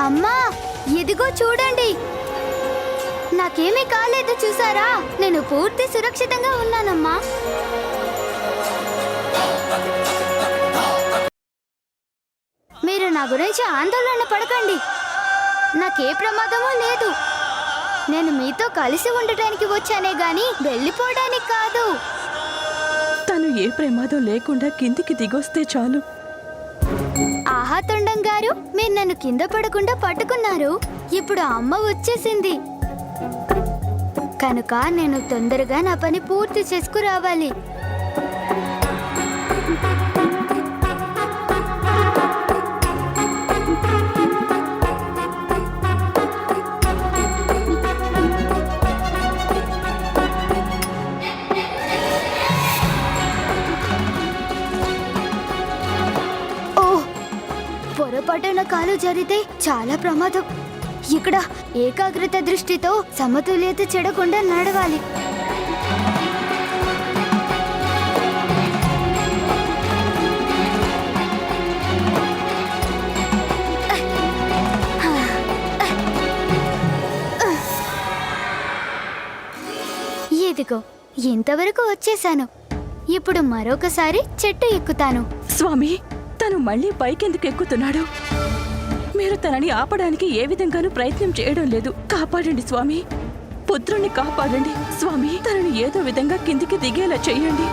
అమ్మా, ఇదిగో చూడండి. నాకేమీ కాలేదు చూసారా? నేను పూర్తి సురక్షితంగా ఉన్నానమ్మా. మీరు నా గురించి ఆందోళన పడకండి. నాకే ప్రమాదమూ లేదు. నేను మీతో కలిసి ఉండటానికి వచ్చానే గాని వెళ్ళిపోవడానికి కాదు. తను ఏ ప్రమాదం లేకుండా కిందికి దిగొస్తే చాలు. ఆహా తొండం గారు, మీరు నన్ను కింద పడకుండా పట్టుకున్నారు. ఇప్పుడు అమ్మ వచ్చేసింది కనుక నేను తొందరగా నా పని పూర్తి చేసుకురావాలి. పొరపాటున కాలు జరిగితే చాలా ప్రమాదం. ఇక్కడ ఏకాగ్రత దృష్టితో సమతుల్యత చెడకుండా నడవాలి. ఇదిగో ఇంతవరకు వచ్చేసాను. ఇప్పుడు మరొకసారి చెట్టు ఎక్కుతాను. స్వామి, తను మళ్ళీ పైకెందుకు ఎక్కుతున్నాడు? మీరు తనని ఆపడానికి ఏ విధంగానూ ప్రయత్నం చేయడం లేదు. కాపాడండి స్వామి, పుత్రుణ్ణి కాపాడండి స్వామి. తనని ఏదో విధంగా కిందికి దిగేలా చెయ్యండి.